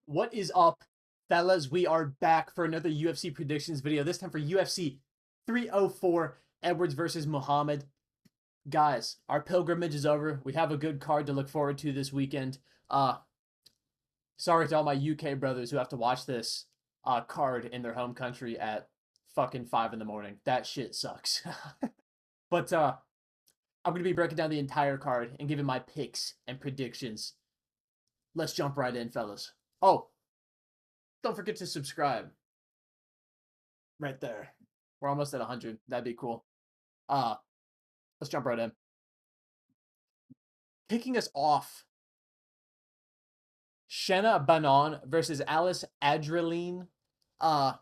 What is up, fellas? We are back for another UFC predictions video, this time for UFC 304, Edwards versus Muhammad. Guys, our pilgrimage is over. We have a good card to look forward to this weekend. Uh, Sorry to all my UK brothers who have to watch this card in their home country at fucking 5 in the morning. That shit sucks. But I'm going to be breaking down the entire card and giving my picks and predictions. Let's jump right in, fellas. Oh, don't forget to subscribe right there. We're almost at 100. That'd be cool. Uh, let's jump right in. Kicking us off, Shenna Banon versus Alice Adreline. Uh,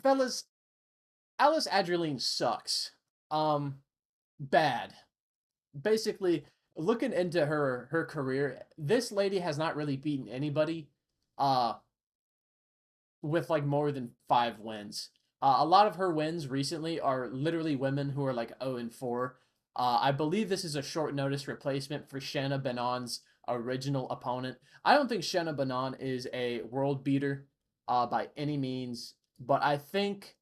Fellas, Alice Adreline sucks. Bad. Basically, looking into her career, this lady has not really beaten anybody. Uh, with like more than 5 wins. A lot of her wins recently are literally women who are like 0-4. I believe this is a short notice replacement for Shanna Banon's original opponent. I don't think Shanna Banon is a world beater by any means, but I think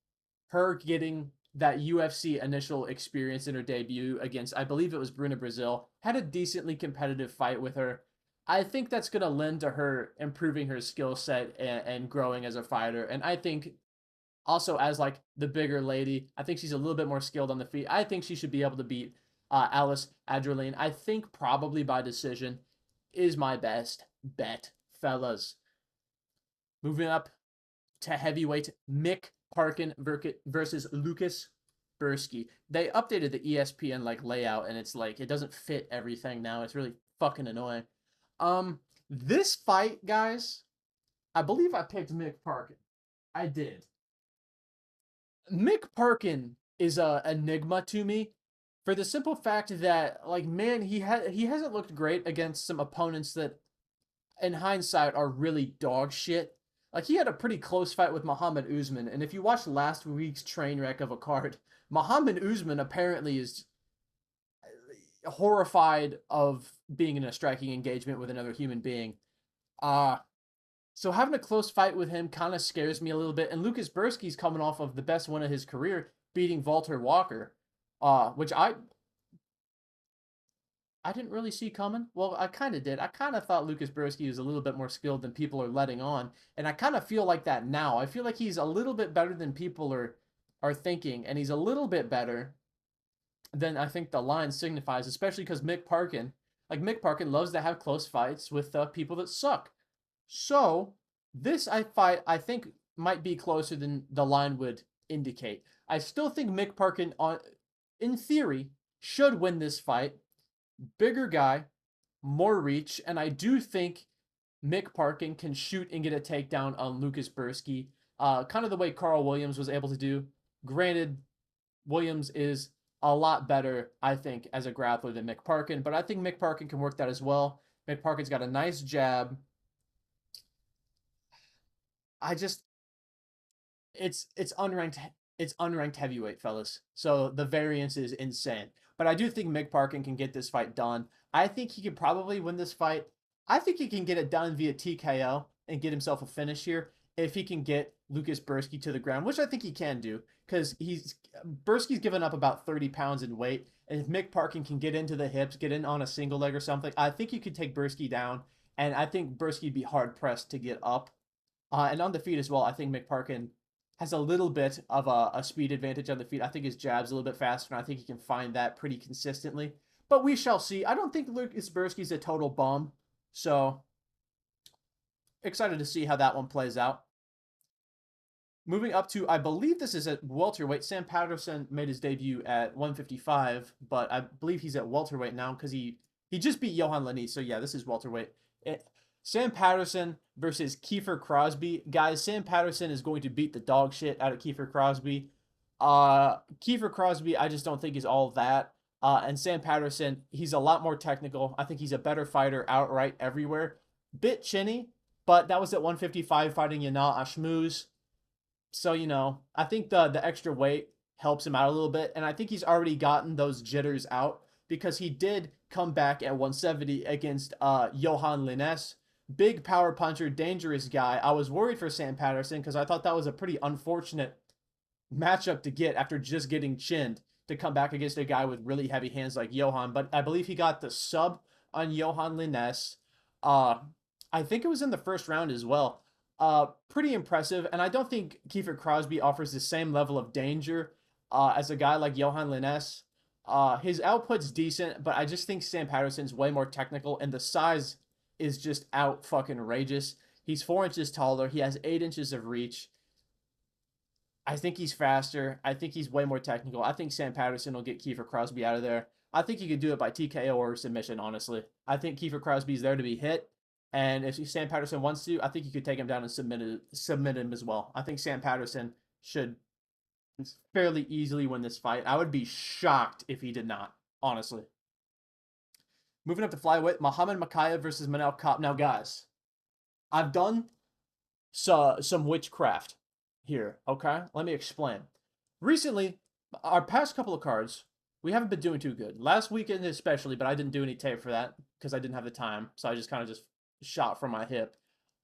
her getting that UFC initial experience in her debut against, I believe it was Bruna Brazil, had a decently competitive fight with her. I think that's going to lend to her improving her skill set and growing as a fighter. And I think also as like the bigger lady, I think she's a little bit more skilled on the feet. I think she should be able to beat Alice Adreline. I think probably by decision is my best bet, fellas. Moving up to heavyweight, Mick Parkin versus Lucas Bursky. They updated the ESPN like layout, and it's like it doesn't fit everything now. It's really fucking annoying. This fight, guys, I believe I picked Mick Parkin. I did. Mick Parkin is a enigma to me for the simple fact that, like, man, he hasn't looked great against some opponents that, in hindsight, are really dog shit. Like, he had a pretty close fight with Muhammad Usman, and if you watched last week's train wreck of a card, Muhammad Usman apparently is horrified of being in a striking engagement with another human being. Uh so having a close fight with him kind of scares me a little bit. And Lucas Bursky's coming off of the best win of his career, beating Walter Walker, which I didn't really see coming. Well, I kind of did. I kind of thought Lucas Bursky was a little bit more skilled than people are letting on, and I kind of feel like that now. I feel like he's a little bit better than people are thinking, and he's a little bit better than I think the line signifies, especially because Mick Parkin loves to have close fights with people that suck. So this I think might be closer than the line would indicate. I still think Mick Parkin in theory should win this fight. Bigger guy, more reach, and I do think Mick Parkin can shoot and get a takedown on Lucas Bursky. Kind of the way Carl Williams was able to do. Granted, Williams is a lot better, I think, as a grappler than Mick Parkin, but I think Mick Parkin can work that as well. Mick Parkin's got a nice jab. I just it's unranked heavyweight, fellas. So the variance is insane. But I do think Mick Parkin can get this fight done. I think he can probably win this fight. I think he can get it done via TKO and get himself a finish here if he can get Lucas Bursky to the ground, which I think he can do because Bursky's given up about 30 pounds in weight. And if Mick Parkin can get into the hips, get in on a single leg or something, I think you could take Bursky down. And I think Bursky'd be hard pressed to get up. And on the feet as well, I think Mick Parkin has a little bit of a speed advantage on the feet. I think his jab's a little bit faster, and I think he can find that pretty consistently. But we shall see. I don't think Lucas Bursky's a total bum, so excited to see how that one plays out. Moving up to, I believe this is at welterweight. Sam Patterson made his debut at 155, but I believe he's at welterweight now because he just beat Johan Lainez. So yeah, this is welterweight. Sam Patterson versus Kiefer Crosby. Guys, Sam Patterson is going to beat the dog shit out of Kiefer Crosby. Kiefer Crosby, I just don't think is all that. And Sam Patterson, he's a lot more technical. I think he's a better fighter outright everywhere. Bit chinny, but that was at 155 fighting Yanal Ashmuz. So, I think the extra weight helps him out a little bit. And I think he's already gotten those jitters out because he did come back at 170 against Johan Linnes. Big power puncher, dangerous guy. I was worried for Sam Patterson because I thought that was a pretty unfortunate matchup to get after just getting chinned to come back against a guy with really heavy hands like Johan. But I believe he got the sub on Johan Linnes. Uh, I think it was in the first round as well. Pretty impressive. And I don't think Kiefer Crosby offers the same level of danger as a guy like Johan Linnes. His output's decent, but I just think Sam Patterson's way more technical, and the size is just out fucking outrageous. He's 4 inches taller. He has 8 inches of reach. I think he's faster. I think he's way more technical. I think Sam Patterson will get Kiefer Crosby out of there. I think he could do it by TKO or submission, honestly. I think Kiefer Crosby's there to be hit. And if Sam Patterson wants to, I think he could take him down and submit him as well. I think Sam Patterson should fairly easily win this fight. I would be shocked if he did not, honestly. Moving up to flyweight, Muhammad Mokaev versus Manel Kape. Now, guys, I've done some witchcraft here, okay? Let me explain. Recently, our past couple of cards, we haven't been doing too good. Last weekend especially, but I didn't do any tape for that because I didn't have the time. So I just kind of just shot from my hip.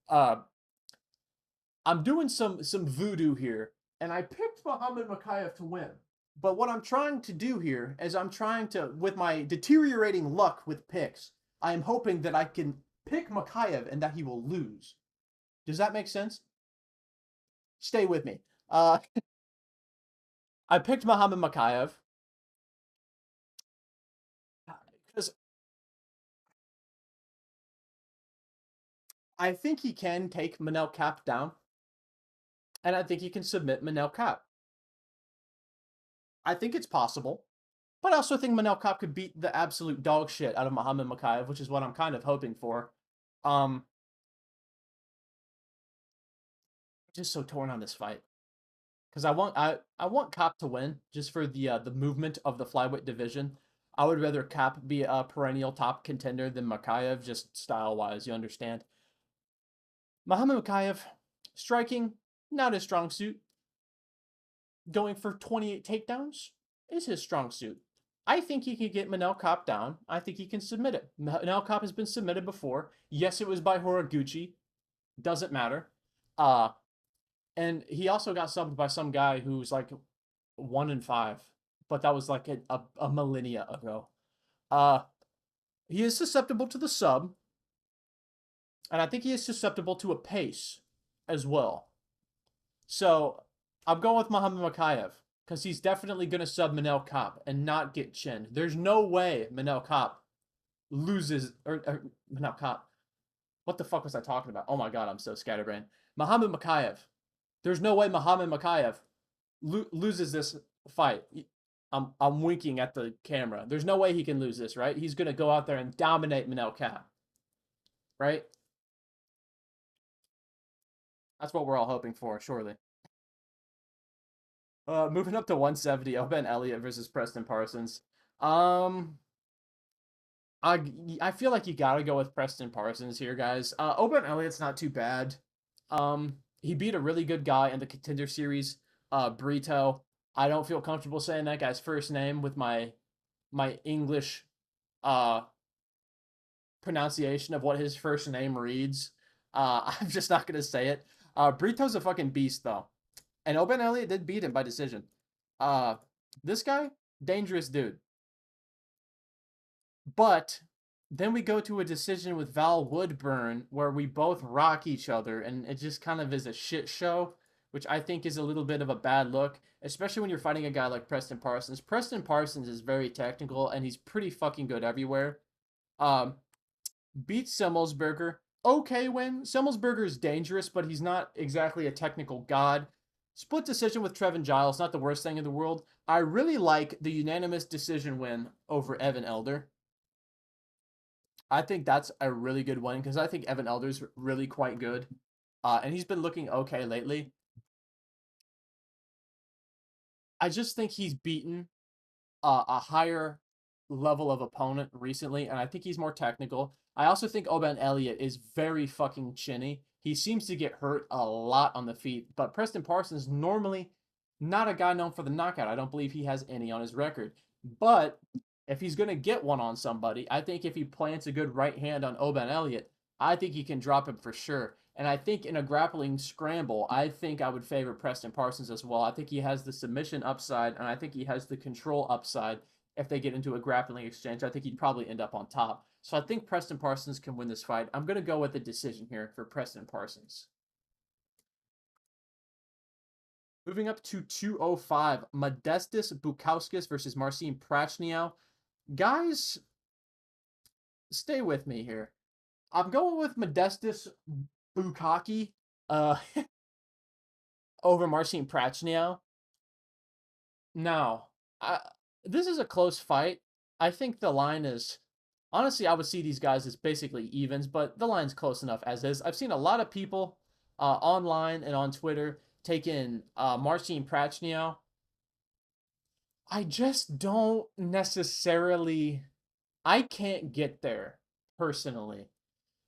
I'm doing some voodoo here, and I picked Muhammad Mokaev to win. But what I'm trying to do here is I'm trying to, with my deteriorating luck with picks, I am hoping that I can pick Mokaev and that he will lose. Does that make sense? Stay with me. I picked Muhammad Mokaev because I think he can take Manel Kape down, and I think he can submit Manel Kape. I think it's possible, but I also think Manel Kape could beat the absolute dog shit out of Muhammad Mokaev, which is what I'm kind of hoping for. I'm just so torn on this fight because I want Kape to win just for the movement of the flyweight division. I would rather Kape be a perennial top contender than Mokaev, just style wise. You understand? Muhammad Mokaev, striking, not his strong suit. Going for 28 takedowns is his strong suit. I think he can get Manel Kape down. I think he can submit it. Manel Kape has been submitted before. Yes, it was by Horiguchi. Doesn't matter. And he also got subbed by some guy who's like 1-5, but that was like a millennia ago. He is susceptible to the sub, and I think he is susceptible to a pace as well. So I'm going with Muhammad Mokaev because he's definitely going to sub Manel Kape and not get chinned. There's no way Manel Kape loses, or Manel Kape. What the fuck was I talking about? Oh my god, I'm so scatterbrained. Muhammad Mokaev. There's no way Muhammad Mokaev loses this fight. I'm winking at the camera. There's no way he can lose this, right? He's going to go out there and dominate Manel Kape, right? That's what we're all hoping for, surely. Moving up to 170, Ben Elliott versus Preston Parsons. Um, I feel like you gotta go with Preston Parsons here, guys. Ben Elliott's not too bad. He beat a really good guy in the Contender Series, Brito. I don't feel comfortable saying that guy's first name with my English pronunciation of what his first name reads. I'm just not gonna say it. Brito's a fucking beast though. And Ben Elliott did beat him by decision. This guy, dangerous dude. But then we go to a decision with Val Woodburn where we both rock each other, and it just kind of is a shit show, which I think is a little bit of a bad look, especially when you're fighting a guy like Preston Parsons. Preston Parsons is very technical, and he's pretty fucking good everywhere. Beats Semmelsberger. Okay win. Semmelsberger is dangerous, but he's not exactly a technical god. Split decision with Trevin Giles, not the worst thing in the world. I really like the unanimous decision win over Evan Elder. I think that's a really good win because I think Evan Elder's really quite good. And he's been looking okay lately. I just think he's beaten a higher level of opponent recently, and I think he's more technical. I also think Ben Elliott is very fucking chinny. He seems to get hurt a lot on the feet, but Preston Parsons normally not a guy known for the knockout. I don't believe he has any on his record. But If he's going to get one on somebody, I think if he plants a good right hand on Oban Elliott, I think he can drop him for sure. And I think in a grappling scramble, I think I would favor Preston Parsons as well. I think he has the submission upside, and I think he has the control upside. If they get into a grappling exchange, I think he'd probably end up on top. So I think Preston Parsons can win this fight. I'm going to go with the decision here for Preston Parsons. Moving up to 205, Modestas Bukauskas versus Marcin Prachnio. Guys, stay with me here. I'm going with Modestas Bukaki uh, over Marcin Prachnio. Now, this is a close fight. I think the line is honestly, I would see these guys as basically evens, but the line's close enough as is. I've seen a lot of people online and on Twitter taking Marcin Prachnio. I just don't necessarily. I can't get there personally.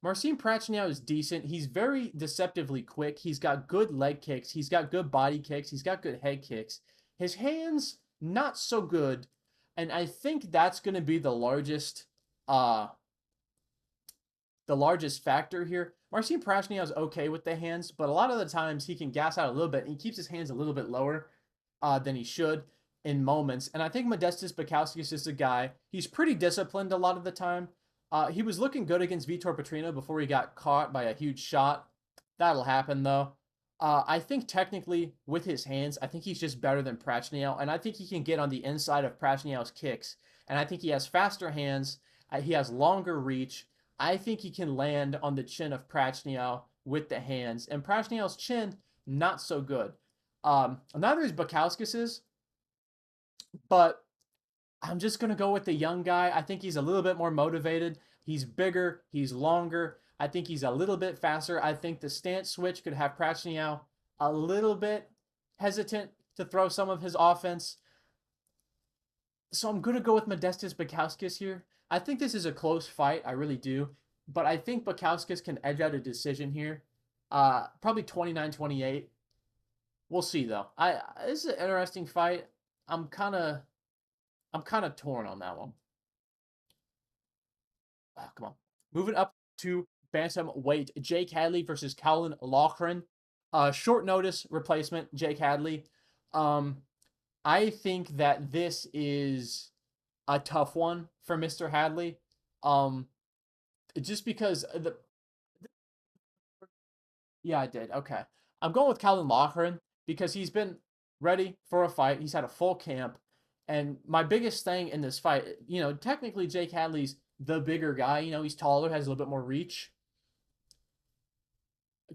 Marcin Prachnio is decent. He's very deceptively quick. He's got good leg kicks. He's got good body kicks. He's got good head kicks. His hands, not so good. And I think that's going to be uh, the largest factor here. Marcin Prachnio is okay with the hands, but a lot of the times he can gas out a little bit. And he keeps his hands a little bit lower than he should in moments. And I think Modestas Bukauskas is a guy. He's pretty disciplined a lot of the time. He was looking good against Vitor Petrino before he got caught by a huge shot. That'll happen though. I think technically with his hands, I think he's just better than Prachnio, and I think he can get on the inside of Prachnio's kicks. And I think he has faster hands. He has longer reach. I think he can land on the chin of Prachnio with the hands. And Prachnio's chin, not so good. Neither is Bukauskas's, but I'm just going to go with the young guy. I think he's a little bit more motivated. He's bigger. He's longer. I think he's a little bit faster. I think the stance switch could have Prachnio a little bit hesitant to throw some of his offense. So I'm going to go with Modestas Bukauskas here. I think this is a close fight. I really do. But I think Bukauskas can edge out a decision here. Probably 29-28. We'll see, though. This is an interesting fight. I'm kind of torn on that one. Oh, come on. Moving up to bantamweight, Jake Hadley versus Colin Loughran. Short notice replacement, Jake Hadley. I think that this is a tough one for Mr. Hadley. Just because the yeah, I did. Okay. I'm going with Colin Loughran because he's been ready for a fight. He's had a full camp. And my biggest thing in this fight, technically Jake Hadley's the bigger guy. He's taller, has a little bit more reach.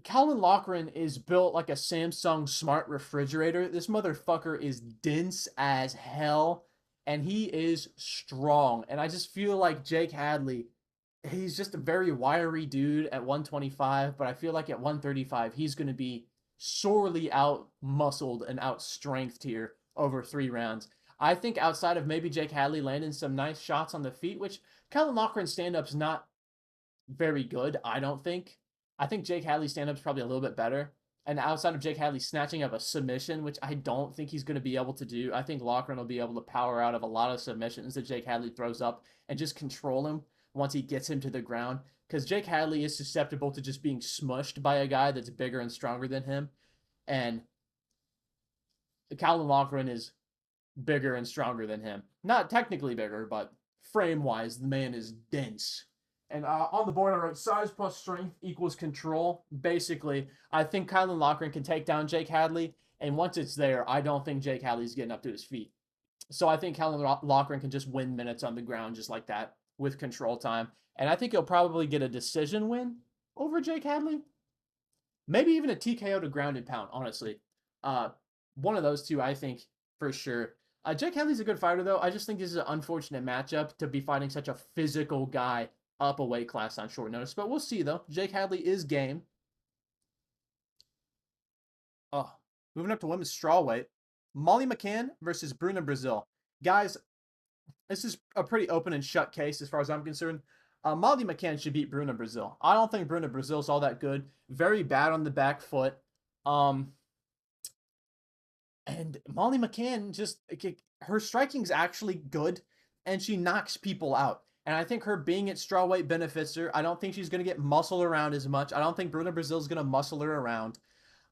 Colin Loughran is built like a Samsung smart refrigerator. This motherfucker is dense as hell, and he is strong. And I just feel like Jake Hadley, he's just a very wiry dude at 125, but I feel like at 135, he's going to be sorely out muscled and out strengthed here over 3 rounds. I think outside of maybe Jake Hadley landing some nice shots on the feet, which Colin Loughran's stand-up's not very good, I don't think. I think Jake Hadley's stand-up's probably a little bit better. And outside of Jake Hadley snatching up a submission, which I don't think he's going to be able to do, I think Loughran will be able to power out of a lot of submissions that Jake Hadley throws up and just control him once he gets him to the ground. Because Jake Hadley is susceptible to just being smushed by a guy that's bigger and stronger than him. And Colin Loughran is bigger and stronger than him. Not technically bigger, but frame-wise, the man is dense. And on the board, I wrote size plus strength equals control. Basically, I think Colin Loughran can take down Jake Hadley, and once it's there, I don't think Jake Hadley's getting up to his feet. So I think Colin Loughran can just win minutes on the ground just like that with control time. And I think he'll probably get a decision win over Jake Hadley. Maybe even a TKO to ground and pound, honestly. One of those two, I think, for sure. Jake Hadley's a good fighter, though. I just think this is an unfortunate matchup to be fighting such a physical guy up a weight class on short notice. But we'll see, though. Jake Hadley is game. Oh, moving up to women's strawweight. Molly McCann versus Bruna Brazil. Guys, this is a pretty open and shut case as far as I'm concerned. Molly McCann should beat Bruna Brazil. I don't think Bruna Brazil's all that good. Very bad on the back foot. And Molly McCann her striking's actually good. and she knocks people out. And I think her being at strawweight benefits her. I don't think she's going to get muscled around as much. I don't think Bruna Brazil's going to muscle her around.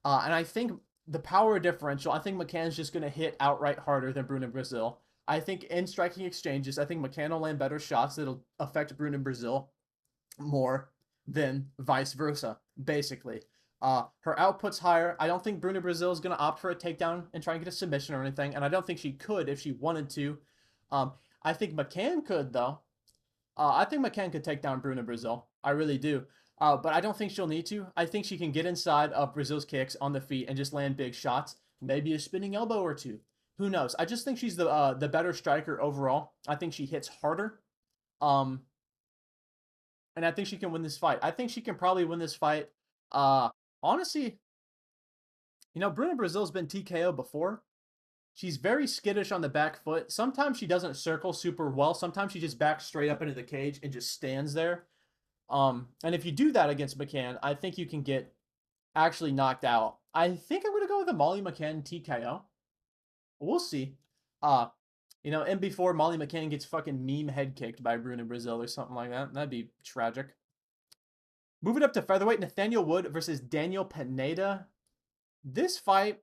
And I think the power differential, I think McCann's just going to hit outright harder than Bruna Brazil. I think in striking exchanges, I think McCann will land better shots that'll affect Bruna Brazil more than vice versa, basically. Her output's higher. I don't think Bruna Brazil is going to opt for a takedown and try and get a submission or anything, and I don't think she could if she wanted to. I think McCann could, though. I think McCann could take down Bruna Brazil. I really do. But I don't think she'll need to. I think she can get inside of Brazil's kicks on the feet and just land big shots. Maybe a spinning elbow or two. Who knows? I just think she's the better striker overall. I think she hits harder. Um, and I think she can win this fight. I think she can probably win this fight. Honestly, Bruna Brazil's been TKO before. She's very skittish on the back foot. Sometimes she doesn't circle super well. Sometimes she just backs straight up into the cage and just stands there. And if you do that against McCann, I think you can get actually knocked out. I think I'm going to go with a Molly McCann TKO. We'll see. And before Molly McCann gets fucking meme head kicked by Bruna Brazil or something like that. That'd be tragic. Moving up to featherweight, Nathaniel Wood versus Daniel Pineda. This fight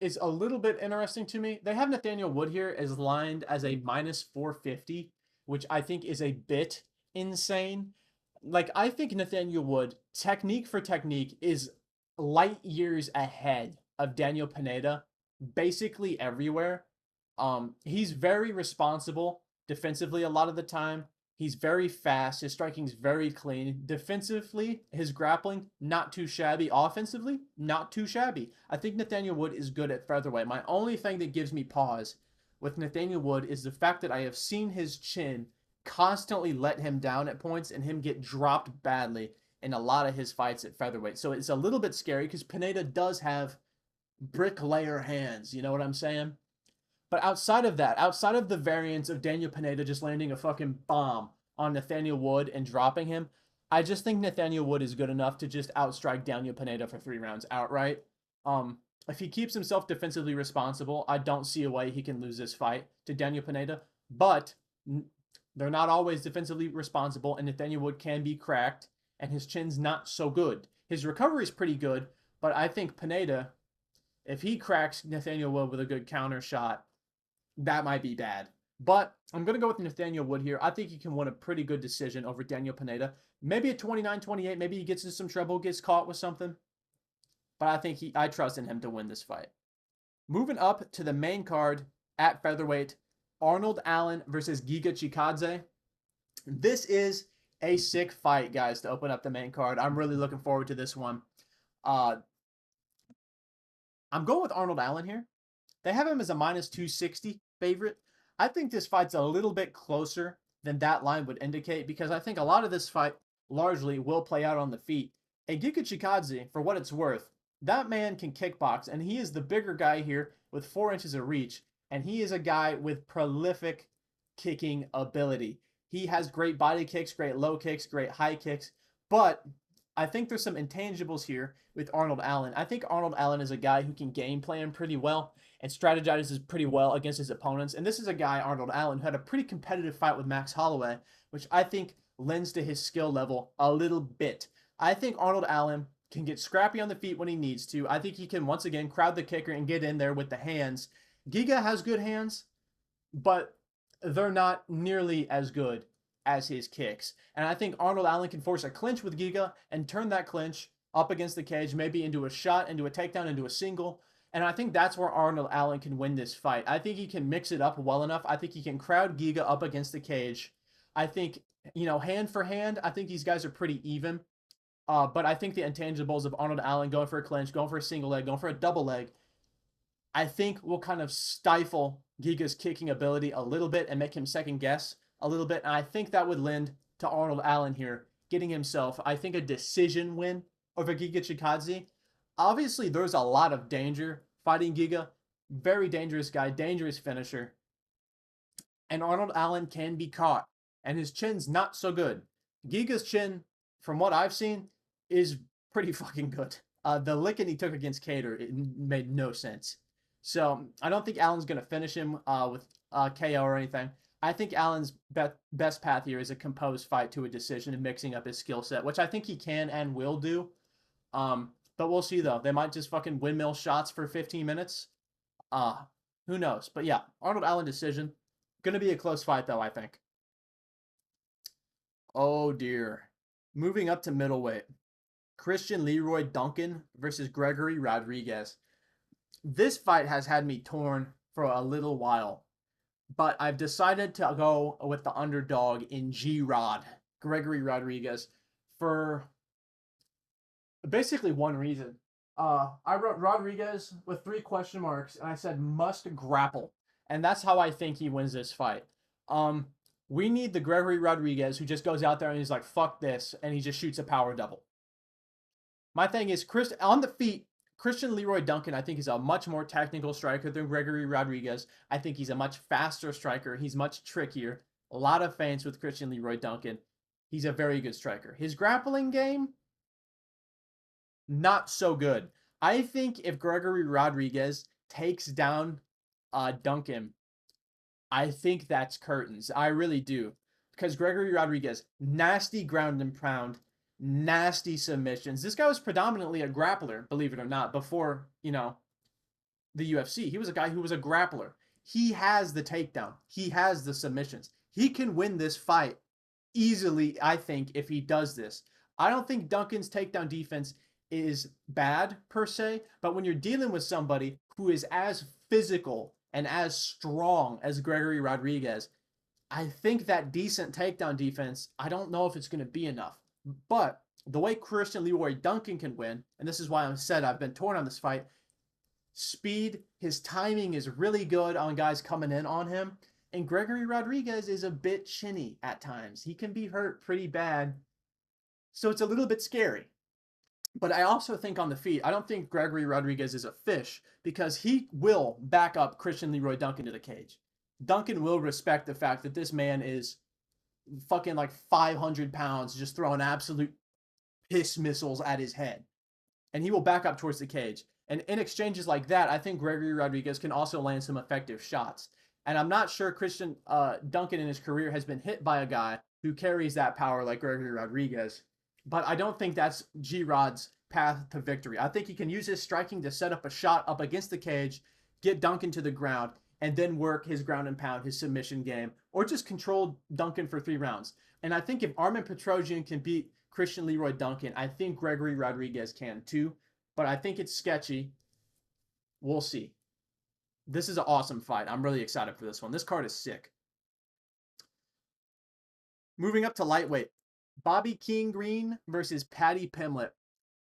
is a little bit interesting to me. They have Nathaniel Wood here as lined as a minus 450, which I think is a bit insane. Like, I think Nathaniel Wood, technique for technique, is light years ahead of Daniel Pineda basically everywhere. He's very responsible defensively a lot of the time. He's very fast. His striking's very clean. Defensively, his grappling, not too shabby. Offensively, not too shabby. I think Nathaniel Wood is good at featherweight. My only thing that gives me pause with Nathaniel Wood is the fact that I have seen his chin constantly let him down at points and him get dropped badly in a lot of his fights at featherweight. So it's a little bit scary because Pineda does have bricklayer hands. You know what I'm saying? But outside of that, outside of the variance of Daniel Pineda just landing a fucking bomb on Nathaniel Wood and dropping him, I just think Nathaniel Wood is good enough to just outstrike Daniel Pineda for 3 rounds outright. If he keeps himself defensively responsible, I don't see a way he can lose this fight to Daniel Pineda. But they're not always defensively responsible, and Nathaniel Wood can be cracked, and his chin's not so good. His recovery is pretty good, but I think Pineda, if he cracks Nathaniel Wood with a good counter shot, that might be bad. But I'm going to go with Nathaniel Wood here. I think he can win a pretty good decision over Daniel Pineda. Maybe a 29-28. Maybe he gets into some trouble, gets caught with something. But I trust in him to win this fight. Moving up to the main card at featherweight, Arnold Allen versus Giga Chikadze. This is a sick fight, guys, to open up the main card. I'm really looking forward to this one. I'm going with Arnold Allen here. They have him as a minus 260 favorite. I think this fight's a little bit closer than that line would indicate because I think a lot of this fight largely will play out on the feet. And Giga Chikadze, for what it's worth, that man can kickbox, and he is the bigger guy here with 4 inches of reach, and he is a guy with prolific kicking ability. He has great body kicks, great low kicks, great high kicks, but I think there's some intangibles here with Arnold Allen. I think Arnold Allen is a guy who can game plan pretty well and strategizes pretty well against his opponents. And this is a guy, Arnold Allen, who had a pretty competitive fight with Max Holloway, which I think lends to his skill level a little bit. I think Arnold Allen can get scrappy on the feet when he needs to. I think he can, once again, crowd the kicker and get in there with the hands. Giga has good hands, but they're not nearly as good as his kicks. And I think Arnold Allen can force a clinch with Giga and turn that clinch up against the cage, maybe into a shot, into a takedown, into a single. And I think that's where Arnold Allen can win this fight. I think he can mix it up well enough. I think he can crowd Giga up against the cage. I think, hand for hand, I think these guys are pretty even. But I think the intangibles of Arnold Allen going for a clinch, going for a single leg, going for a double leg, I think will kind of stifle Giga's kicking ability a little bit and make him second guess a little bit. And I think that would lend to Arnold Allen here getting himself, I think, a decision win over Giga Chikadze. Obviously, there's a lot of danger fighting Giga. Very dangerous guy, dangerous finisher. And Arnold Allen can be caught. And his chin's not so good. Giga's chin, from what I've seen, is pretty fucking good. The licking he took against Cater, it made no sense. So I don't think Allen's going to finish him with KO or anything. I think Allen's best path here is a composed fight to a decision and mixing up his skill set, which I think he can and will do. But we'll see though. They might just fucking windmill shots for 15 minutes. Uh, who knows? But yeah, Arnold Allen decision. Gonna be a close fight though, I think. Oh dear. Moving up to middleweight. Christian Leroy Duncan versus Gregory Rodriguez. This fight has had me torn for a little while, but I've decided to go with the underdog in G Rod, Gregory Rodriguez, for basically one reason. I wrote Rodriguez with 3 question marks, and I said must grapple, and that's how I think he wins this fight. Um, we need the Gregory Rodriguez who just goes out there and he's like, "Fuck this," and he just shoots a power double. My thing is, Chris on the feet. Christian Leroy Duncan, I think, is a much more technical striker than Gregory Rodriguez. I think he's a much faster striker. He's much trickier. A lot of feints with Christian Leroy Duncan. He's a very good striker. His grappling game, not so good. I think if Gregory Rodriguez takes down Duncan, I think that's curtains. I really do. Because Gregory Rodriguez, nasty ground and pound, nasty submissions. This guy was predominantly a grappler, believe it or not, before, the UFC. He was a guy who was a grappler. He has the takedown. He has the submissions. He can win this fight easily, I think, if he does this. I don't think Duncan's takedown defense is bad per se, but when you're dealing with somebody who is as physical and as strong as Gregory Rodriguez, I think that decent takedown defense, I don't know if it's going to be enough. But the way Christian Leroy Duncan can win, and this is why I said I've been torn on this fight, speed, his timing is really good on guys coming in on him. And Gregory Rodriguez is a bit chinny at times. He can be hurt pretty bad. So it's a little bit scary. But I also think on the feet, I don't think Gregory Rodriguez is a fish because he will back up Christian Leroy Duncan to the cage. Duncan will respect the fact that this man is fucking like 500 pounds just throwing absolute piss missiles at his head. And he will back up towards the cage. And in exchanges like that, I think Gregory Rodriguez can also land some effective shots. And I'm not sure Christian Duncan in his career has been hit by a guy who carries that power like Gregory Rodriguez. But I don't think that's G-Rod's path to victory. I think he can use his striking to set up a shot up against the cage, get Duncan to the ground, and then work his ground and pound, his submission game, or just control Duncan for 3 rounds. And I think if Armen Petrosian can beat Christian Leroy Duncan, I think Gregory Rodriguez can too. But I think it's sketchy. We'll see. This is an awesome fight. I'm really excited for this one. This card is sick. Moving up to lightweight. Bobby King Green versus Paddy Pimblett.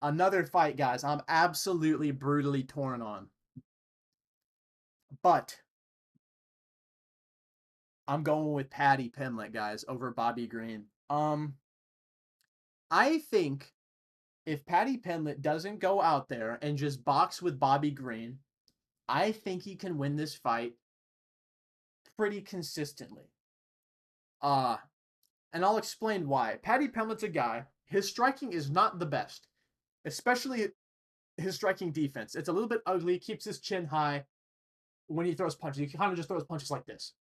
Another fight, guys, I'm absolutely brutally torn on. But I'm going with Paddy Pimblett, guys, over Bobby Green. I think if Paddy Pimblett doesn't go out there and just box with Bobby Green, I think he can win this fight pretty consistently. And I'll explain why. Paddy Pimblett's a guy, his striking is not the best, especially his striking defense. It's a little bit ugly, keeps his chin high when he throws punches. He kind of just throws punches like this.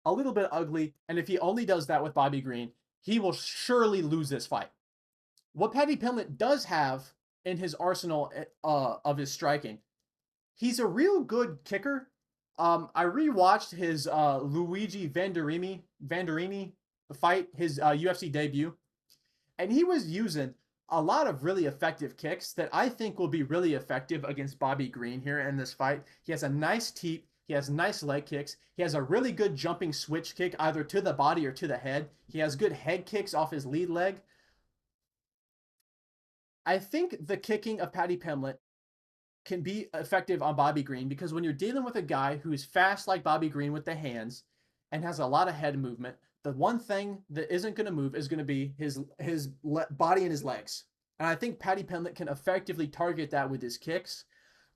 A little bit ugly, and if he only does that with Bobby Green, he will surely lose this fight. What Paddy Pimblett does have in his arsenal of his striking, he's a real good kicker. I rewatched his Luigi Vanderini fight, his UFC debut, and he was using a lot of really effective kicks that I think will be really effective against Bobby Green here in this fight. He has a nice teep. He has nice leg kicks. He has a really good jumping switch kick either to the body or to the head. He has good head kicks off his lead leg. I think the kicking of Paddy Pimblett can be effective on Bobby Green because when you're dealing with a guy who is fast like Bobby Green with the hands and has a lot of head movement, the one thing that isn't going to move is going to be his body and his legs. And I think Paddy Pimblett can effectively target that with his kicks.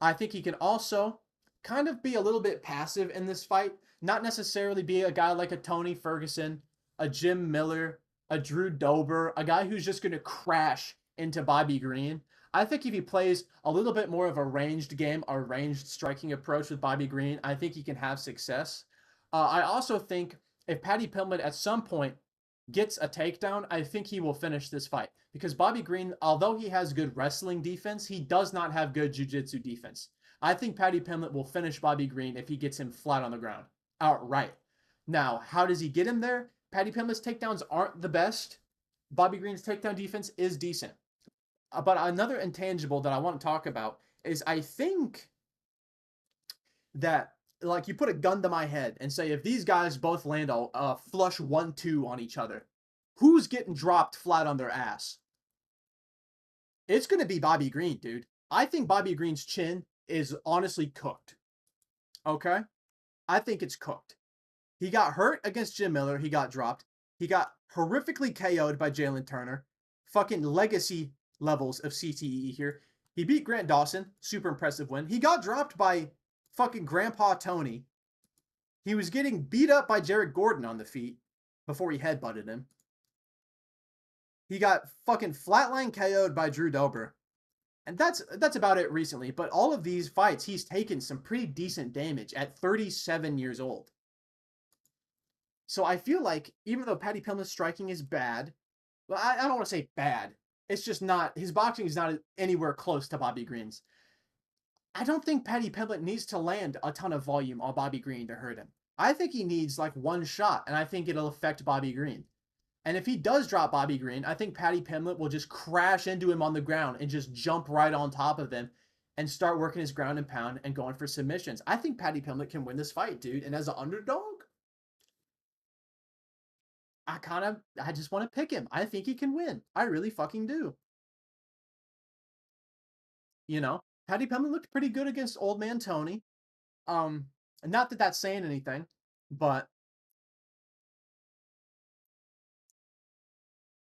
I think he can also kind of be a little bit passive in this fight, not necessarily be a guy like a Tony Ferguson, a Jim Miller, a Drew Dober, a guy who's just going to crash into Bobby Green. I think if he plays a little bit more of a ranged game, a ranged striking approach with Bobby Green, I think he can have success. I also think if Paddy Pimblett at some point gets a takedown, I think he will finish this fight because Bobby Green, although he has good wrestling defense, he does not have good jiu-jitsu defense. I think Paddy Pimblett will finish Bobby Green if he gets him flat on the ground outright. Now, how does he get him there? Paddy Pimblett's takedowns aren't the best. Bobby Green's takedown defense is decent. But another intangible that I want to talk about is I think that like you put a gun to my head and say if these guys both land a flush 1-2 on each other, who's getting dropped flat on their ass? It's going to be Bobby Green, dude. I think Bobby Green's chin is honestly cooked. Okay? I think it's cooked. He got hurt against Jim Miller. He got dropped. He got horrifically KO'd by Jalen Turner. Fucking legacy levels of CTE here. He beat Grant Dawson. Super impressive win. He got dropped by fucking Grandpa Tony. He was getting beat up by Jared Gordon on the feet before he headbutted him. He got fucking flatline KO'd by Drew Dober. And that's about it recently. But all of these fights, he's taken some pretty decent damage at 37 years old. So I feel like even though Paddy Pimblett's striking is bad, well, I don't want to say bad. It's just not, his boxing is not anywhere close to Bobby Green's. I don't think Paddy Pimblett needs to land a ton of volume on Bobby Green to hurt him. I think he needs like one shot, and I think it'll affect Bobby Green. And if he does drop Bobby Green, I think Paddy Pimblett will just crash into him on the ground and just jump right on top of him and start working his ground and pound and going for submissions. I think Paddy Pimblett can win this fight, dude. And as an underdog, I just want to pick him. I think he can win. I really fucking do. You know, Paddy Pimblett looked pretty good against Old Man Tony. Not that that's saying anything, but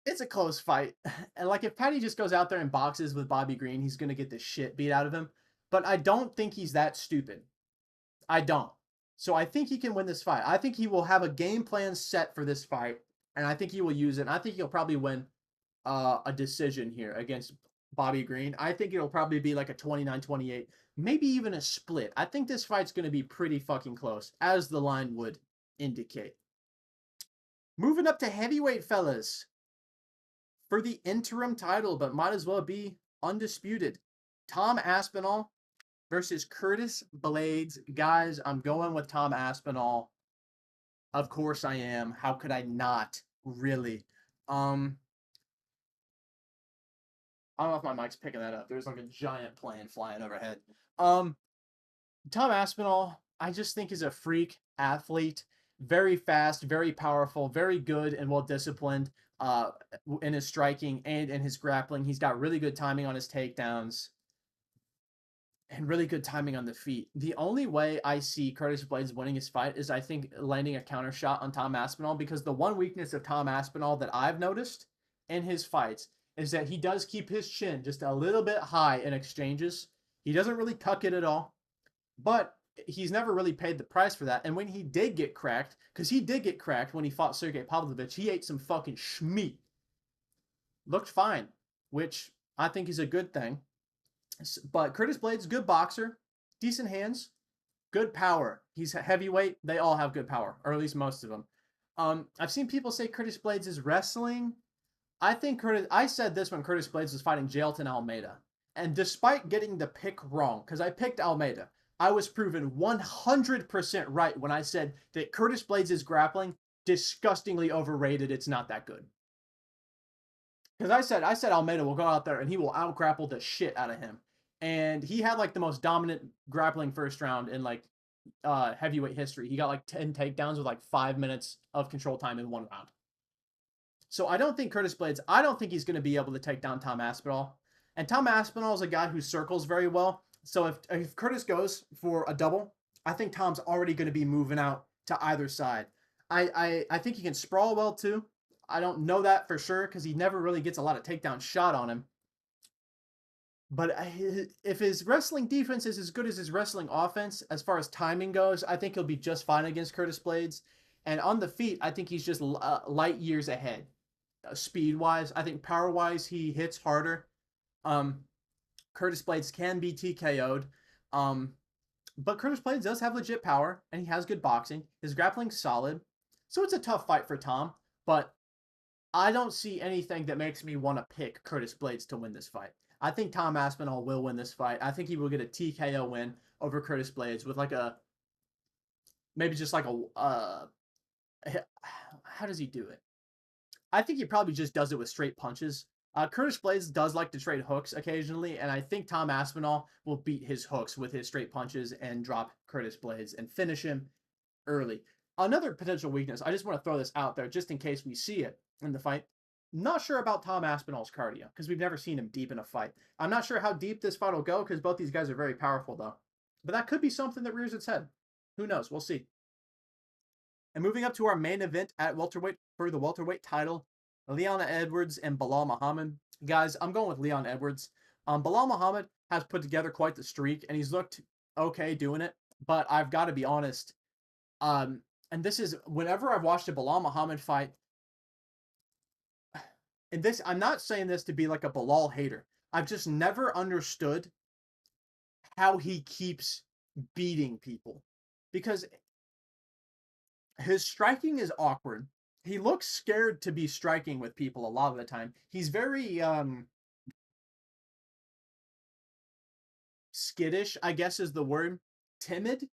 it's a close fight. And like if Paddy just goes out there and boxes with Bobby Green, he's gonna get the shit beat out of him. But I don't think he's that stupid. I don't. So I think he can win this fight. I think he will have a game plan set for this fight, and I think he will use it. And I think he'll probably win a decision here against Bobby Green. I think it'll probably be like a 29-28, maybe even a split. I think this fight's going to be pretty fucking close, as the line would indicate. Moving up to heavyweight, fellas, for the interim title, but might as well be undisputed. Tom Aspinall versus Curtis Blades. Guys, I'm going with Tom Aspinall. Of course I am. How could I not? Really? I don't know if my mic's picking that up. There's like a giant plane flying overhead. Tom Aspinall, I just think is a freak athlete. Very fast, very powerful, very good and well disciplined in his striking and in his grappling. He's got really good timing on his takedowns and really good timing on the feet. The only way I see Curtis Blades winning his fight is I think landing a counter shot on Tom Aspinall, because the one weakness of Tom Aspinall that I've noticed in his fights is that he does keep his chin just a little bit high in exchanges. He doesn't really tuck it at all, but he's never really paid the price for that. And when he did get cracked, because he did get cracked when he fought Sergey Pavlovich, he ate some fucking schmeat. Looked fine, which I think is a good thing. But Curtis Blades, good boxer, decent hands, good power. He's a heavyweight. They all have good power, or at least most of them. I've seen people say Curtis Blades is wrestling. I said this when Curtis Blades was fighting Jailton Almeida. And despite getting the pick wrong, because I picked Almeida, I was proven 100% right when I said that Curtis Blades is grappling disgustingly overrated. It's not that good. Because I said Almeida will go out there and he will out-grapple the shit out of him. And he had like the most dominant grappling first round in like heavyweight history. He got like 10 takedowns with like 5 minutes of control time in one round. So I don't think Curtis Blades, I don't think he's going to be able to take down Tom Aspinall. And Tom Aspinall is a guy who circles very well. So if Curtis goes for a double, I think Tom's already going to be moving out to either side. I think he can sprawl well too. I don't know that for sure because he never really gets a lot of takedown shot on him. But if his wrestling defense is as good as his wrestling offense, as far as timing goes, I think he'll be just fine against Curtis Blades. And on the feet, I think he's just light years ahead. Speed-wise, I think power-wise, he hits harder. Curtis Blades can be TKO'd. But Curtis Blades does have legit power, and he has good boxing. His grappling's solid. So it's a tough fight for Tom, but I don't see anything that makes me want to pick Curtis Blades to win this fight. I think Tom Aspinall will win this fight. I think he will get a TKO win over Curtis Blades with like a maybe just like a how does he do it? I think he probably just does it with straight punches. Curtis Blades does like to trade hooks occasionally, and I think Tom Aspinall will beat his hooks with his straight punches and drop Curtis Blades and finish him early. Another potential weakness, I just want to throw this out there just in case we see it in the fight. Not sure about Tom Aspinall's cardio because we've never seen him deep in a fight. I'm not sure how deep this fight will go because both these guys are very powerful though. But that could be something that rears its head. Who knows? We'll see. And moving up to our main event at welterweight for the welterweight title, Leon Edwards and Bilal Muhammad. Guys, I'm going with Leon Edwards. Bilal Muhammad has put together quite the streak, and he's looked okay doing it. But I've got to be honest. And this is whenever I've watched a Bilal Muhammad fight, and this I'm not saying this to be like a Bilal hater. I've just never understood how he keeps beating people because his striking is awkward. He looks scared to be striking with people a lot of the time. He's very skittish, I guess is the word. Timid?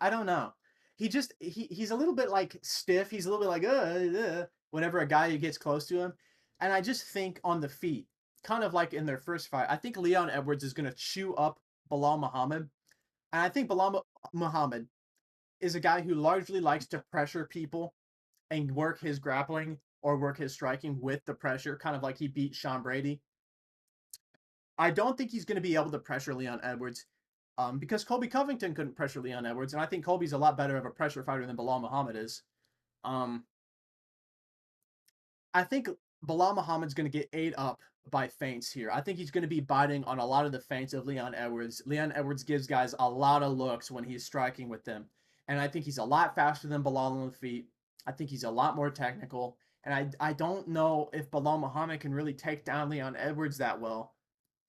I don't know. He's a little bit like stiff. He's a little bit like whenever a guy gets close to him. And I just think on the feet, kind of like in their first fight, I think Leon Edwards is going to chew up Bilal Muhammad. And I think Bilal Muhammad is a guy who largely likes to pressure people and work his grappling or work his striking with the pressure, kind of like he beat Sean Brady. I don't think he's going to be able to pressure Leon Edwards because Colby Covington couldn't pressure Leon Edwards, and I think Colby's a lot better of a pressure fighter than Bilal Muhammad is. I think Bilal Muhammad's going to get ate up by feints here. I think he's going to be biting on a lot of the feints of Leon Edwards. Leon Edwards gives guys a lot of looks when he's striking with them, and I think he's a lot faster than Bilal on the feet. I think he's a lot more technical, and I don't know if Bilal Muhammad can really take down Leon Edwards that well.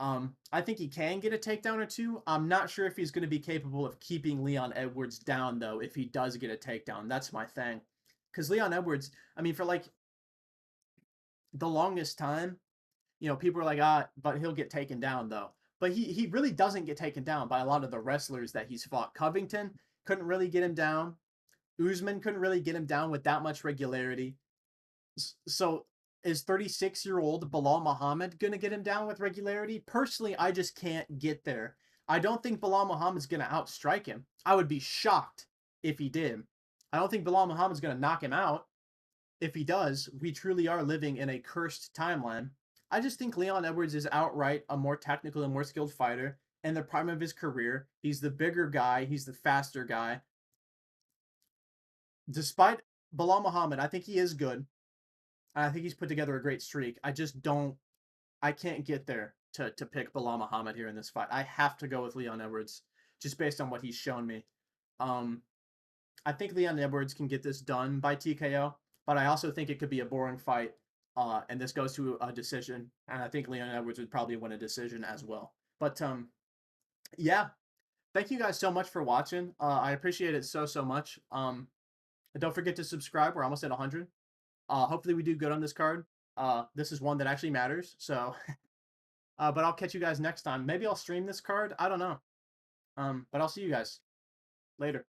I think he can get a takedown or two. I'm not sure if he's going to be capable of keeping Leon Edwards down, though, if he does get a takedown. That's my thing. Because Leon Edwards, I mean, for like the longest time, people are like, but he'll get taken down, though. But he really doesn't get taken down by a lot of the wrestlers that he's fought. Covington couldn't really get him down. Usman couldn't really get him down with that much regularity. So is 36-year-old Bilal Muhammad going to get him down with regularity? Personally, I just can't get there. I don't think Bilal Muhammad's going to outstrike him. I would be shocked if he did. I don't think Bilal Muhammad's going to knock him out. If he does, we truly are living in a cursed timeline. I just think Leon Edwards is outright a more technical and more skilled fighter in the prime of his career. He's the bigger guy. He's the faster guy. Despite Bilal Muhammad, I think he is good. I think he's put together a great streak. I can't get there to pick Bilal Muhammad here in this fight. I have to go with Leon Edwards just based on what he's shown me. I think Leon Edwards can get this done by TKO, but I also think it could be a boring fight, and this goes to a decision, and I think Leon Edwards would probably win a decision as well. But yeah, thank you guys so much for watching. I appreciate it so much. Don't forget to subscribe. We're almost at 100. Hopefully we do good on this card. This is one that actually matters. So, but I'll catch you guys next time. Maybe I'll stream this card. I don't know. But I'll see you guys later.